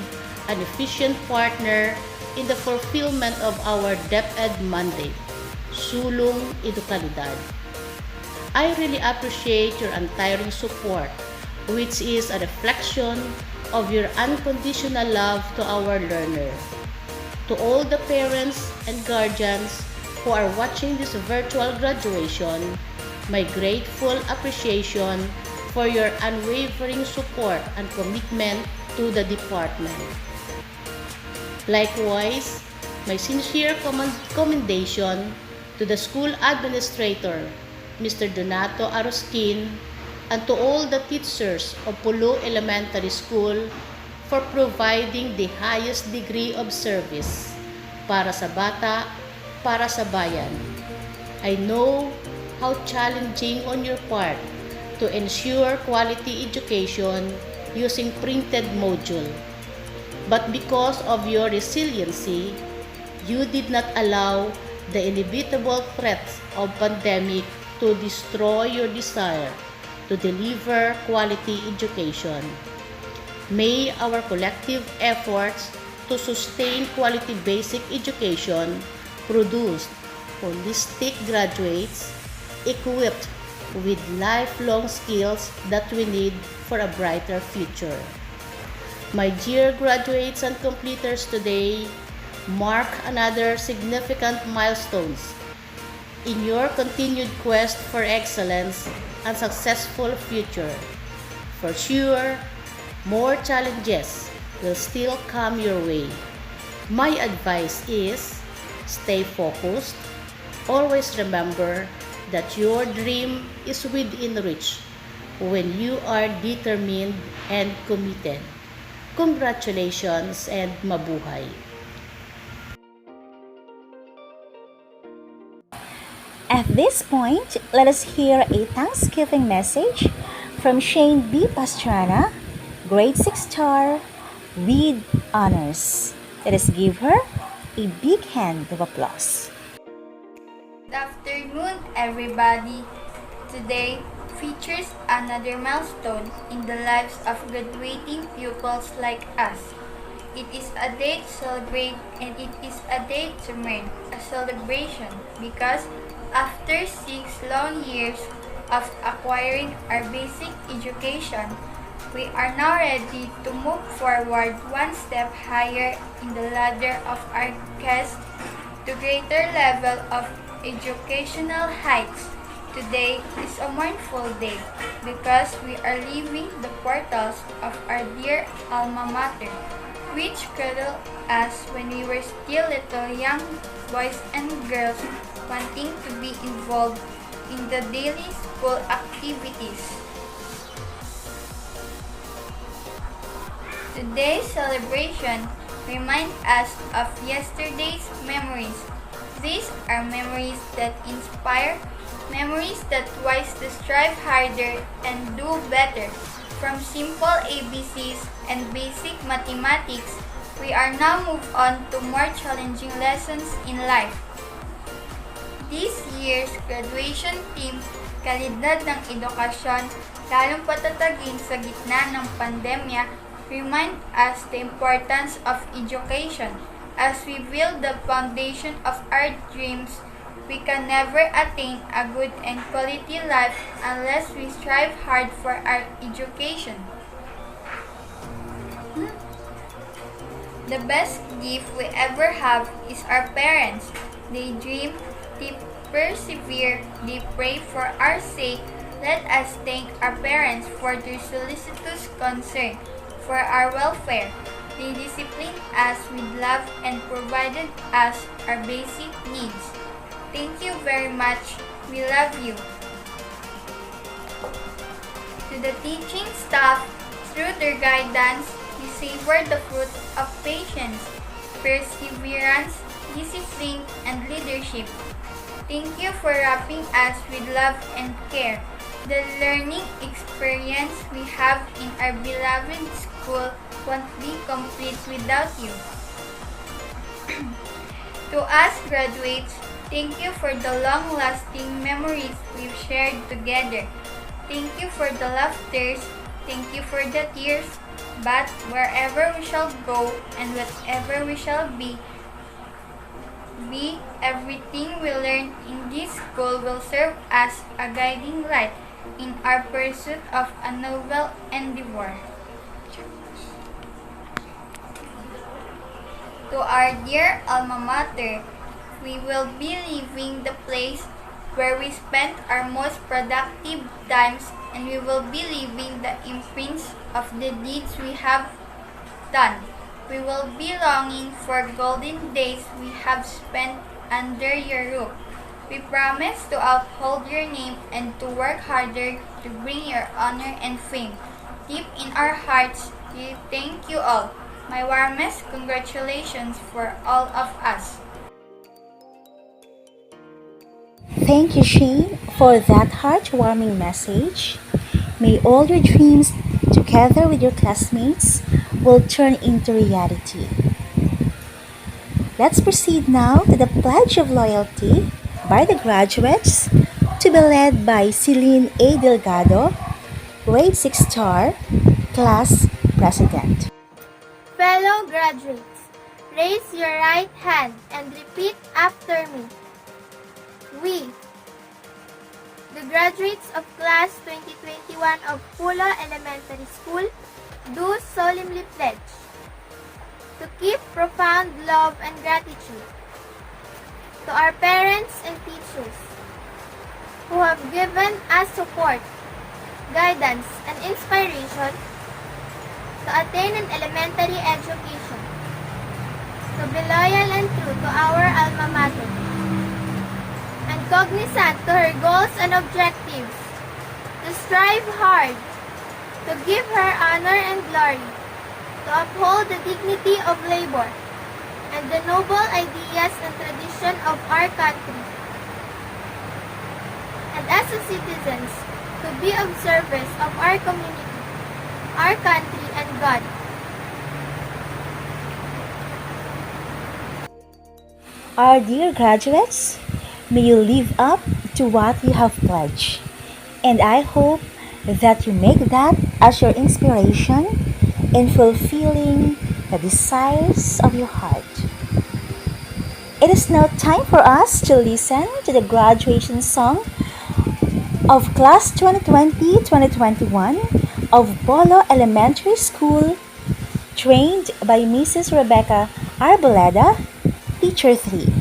and efficient partner in the fulfillment of our DepEd mandate, Sulong Edukalidad. I really appreciate your untiring support, which is a reflection of your unconditional love to our learner. To all the parents and guardians who are watching this virtual graduation, my grateful appreciation for your unwavering support and commitment to the department. Likewise, my sincere commendation to the school administrator, Mr. Donato Aroskin, and to all the teachers of Polo Elementary School for providing the highest degree of service para sa bata, para sa bayan. I know how challenging on your part to ensure quality education using printed module. But because of your resiliency, you did not allow the inevitable threats of pandemic to destroy your desire to deliver quality education. May our collective efforts to sustain quality basic education produce holistic graduates equipped with lifelong skills that we need for a brighter future. My dear graduates and completers, today mark another significant milestones in your continued quest for excellence and successful future. For sure, more challenges will still come your way. My advice is stay focused. Always remember that your dream is within reach when you are determined and committed. Congratulations and mabuhay! At this point, let us hear a Thanksgiving message from Shane B. Pastrana, grade 6 star, with honors. Let us give her a big hand of applause. Good afternoon, everybody. Today features another milestone in the lives of graduating pupils like us. It is a day to celebrate, and it is a day to mourn. A celebration because after 6 long years of acquiring our basic education, we are now ready to move forward one step higher in the ladder of our quest to greater level of educational heights. Today is a mournful day because we are leaving the portals of our dear alma mater, which cradled us when we were still little young boys and girls wanting to be involved in the daily school activities. Today's celebration reminds us of yesterday's memories. These are memories that inspire, memories that wise to strive harder and do better. From simple ABCs and basic mathematics, we are now moved on to more challenging lessons in life. This year's graduation theme, kalidad ng edukasyon, lalong patatagin sa gitna ng pandemya, remind us the importance of education. As we build the foundation of our dreams, we can never attain a good and quality life unless we strive hard for our education. The best gift we ever have is our parents. They dream, they persevere, they pray for our sake. Let us thank our parents for their solicitous concern for our welfare. They disciplined us with love and provided us our basic needs. Thank you very much. We love you. To the teaching staff, through their guidance, we savor the fruit of patience, perseverance, discipline, and leadership. Thank you for wrapping us with love and care. The learning experience we have in our beloved school won't be complete without you. To us graduates, thank you for the long-lasting memories we've shared together. Thank you for the laughters, thank you for the tears, but wherever we shall go and whatever we shall be, everything we learn in this school will serve as a guiding light in our pursuit of a noble endeavor. To our dear alma mater, we will be leaving the place where we spent our most productive times, and we will be leaving the imprints of the deeds we have done. We will be longing for golden days we have spent under your roof. We promise to uphold your name and to work harder to bring your honor and fame. Deep in our hearts, we thank you all. My warmest congratulations for all of us. Thank you, Shane, for that heartwarming message. May all your dreams, together with your classmates, will turn into reality. Let's proceed now to the Pledge of Loyalty by the graduates, to be led by Celine A. Delgado, Grade 6 Star, Class President. Fellow graduates, raise your right hand and repeat after me. We, the graduates of Class 2021 of Polo Elementary School, do solemnly pledge to keep profound love and gratitude to our parents and teachers who have given us support, guidance, and inspiration to attain an elementary education, to be loyal and true to our alma mater, and cognizant to her goals and objectives, to strive hard, to give her honor and glory, to uphold the dignity of labor, and the noble ideas and tradition of our country, and as a citizens, to be of service of our community, our country, and God. Our dear graduates, may you live up to what you have pledged, and I hope that you make that as your inspiration in fulfilling the desires of your heart. It is now time for us to listen to the graduation song of Class 2020-2021 of Polo Elementary School, trained by Mrs. Rebecca Arboleda, Teacher 3.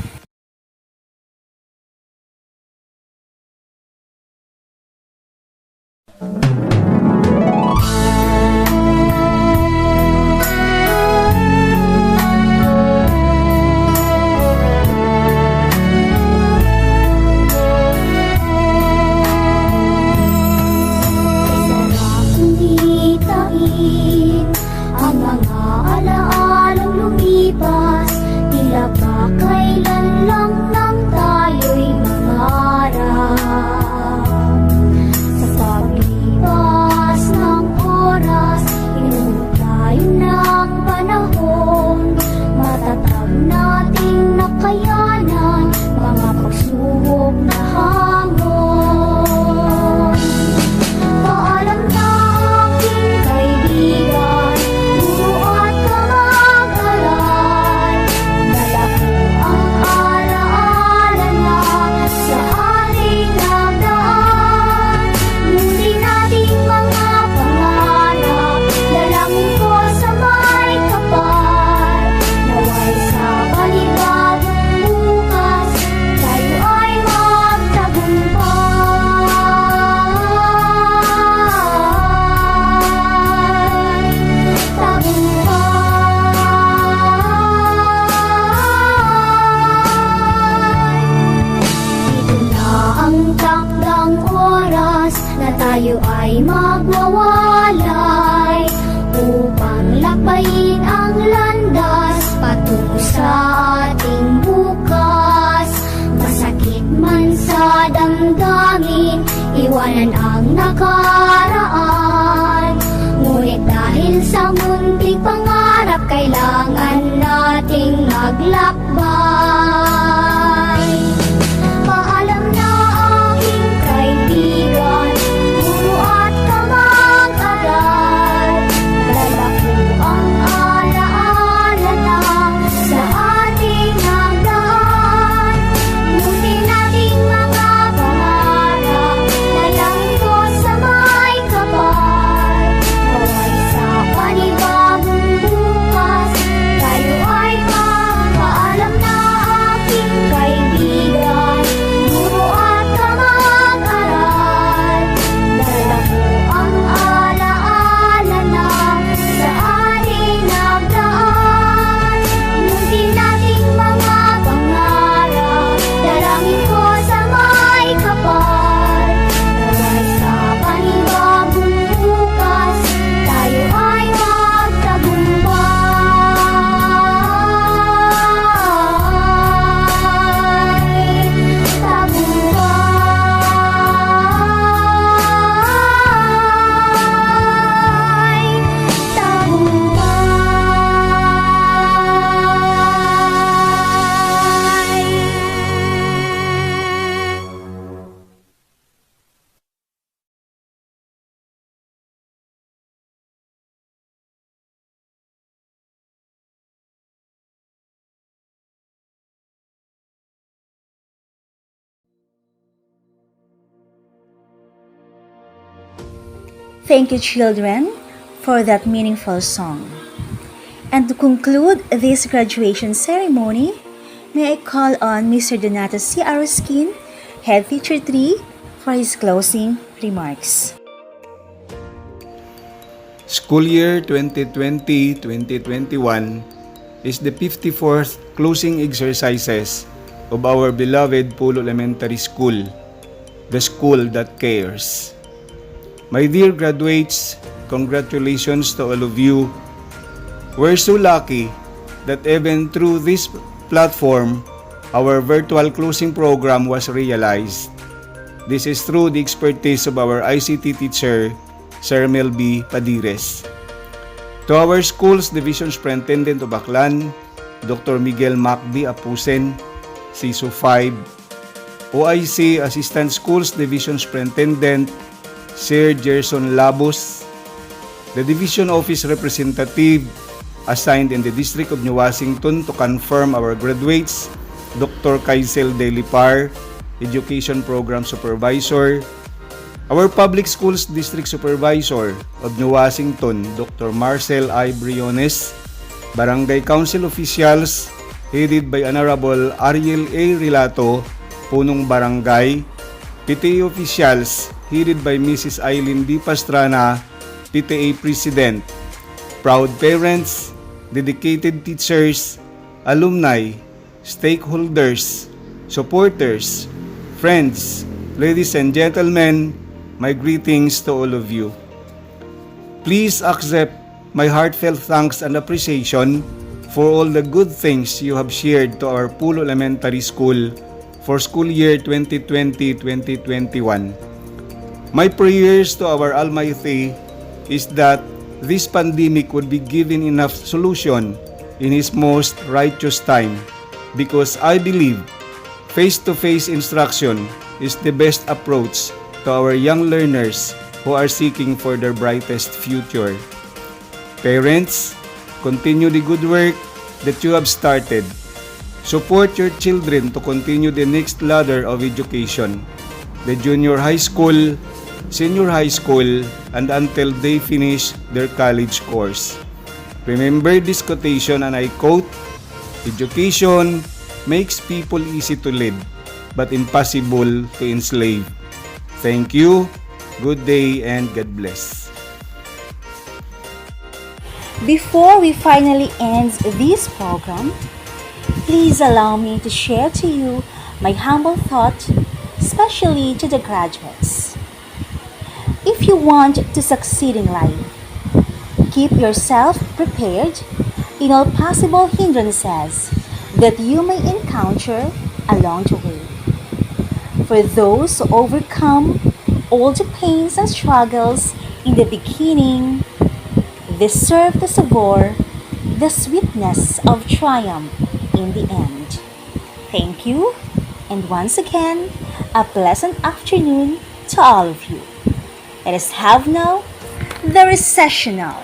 Ang mga alaalang lumipas, tila ba kailan lang nang tayo'y mangarap. Sa paglipas ng oras, inuwi tayo ng panahon, matatag nating nakayanan mga pagsubok na hamon. Paalam na aking kaibigan, guro at kamag-aral, malaki ang alaala na sa ating nagdaan. Muli nating mga pangarap, dalangin ko sa may kapal, naway sa panibagong bukas, tayo ay tayo ay magwawalay upang lakbayin ang landas patungo sa ating bukas. Masakit man sa damdamin, iwan iwanan ang nakaraan. Ngunit dahil sa munting pangarap, kailangan nating maglakbay. Paalam na aking kaibigan, guro at kamag-aral. Dala ko ang alaala na sa ating nagdaan. Ngunit nating mga pangarap, dalangin ko sa may kapal. Naway sa panibagong bukas, tayo ay magpaalam na aking kaibigan, guro at kamag-aral. Dala ko ang alaala na sa ating nagdaan. Ngunit nating mga pangarap, dalangin ko sa may kapal. Naway sa panibagong bukas, tayo ay Thank you, children, for that meaningful song. And to conclude this graduation ceremony, may I call on Mr. Donato C. Aroskin, Head Teacher 3, for his closing remarks. School year 2020-2021 is the 54th closing exercises of our beloved Polo Elementary School, the school that cares. My dear graduates, congratulations to all of you. We're so lucky that even through this platform, our virtual closing program was realized. This is through the expertise of our ICT teacher, Sir Melby Padires. To our school's Division Superintendent of Aklan, Dr. Miguel Macdi Apusen, CISO 5, OIC Assistant Schools Division Superintendent, Sir Gerson Labos, the Division Office Representative assigned in the District of New Washington to confirm our graduates, Dr. Kaisel Delipar, Education Program Supervisor, our Public Schools District Supervisor of New Washington, Dr. Marcel I. Briones, Barangay Council officials headed by Honorable Ariel A. Rilato, Punong Barangay, PTA officials headed by Mrs. Eileen D. Pastrana, PTA President, proud parents, dedicated teachers, alumni, stakeholders, supporters, friends, ladies and gentlemen, my greetings to all of you. Please accept my heartfelt thanks and appreciation for all the good things you have shared to our Polo Elementary School for school year 2020-2021. My prayers to our Almighty is that this pandemic would be given enough solution in His most righteous time, because I believe face-to-face instruction is the best approach to our young learners who are seeking for their brightest future. Parents, continue the good work that you have started. Support your children to continue the next ladder of education, the junior high school, senior high school, and until they finish their college course. Remember this quotation, and I quote, "Education makes people easy to lead, but impossible to enslave." Thank you, good day, and God bless. Before we finally end this program, please allow me to share to you my humble thought, especially to the graduates. If you want to succeed in life, keep yourself prepared in all possible hindrances that you may encounter along the way. For those who overcome all the pains and struggles in the beginning deserve to savor the sweetness of triumph in the end. Thank you, and once again, a pleasant afternoon to all of you. Let us have now the recessional.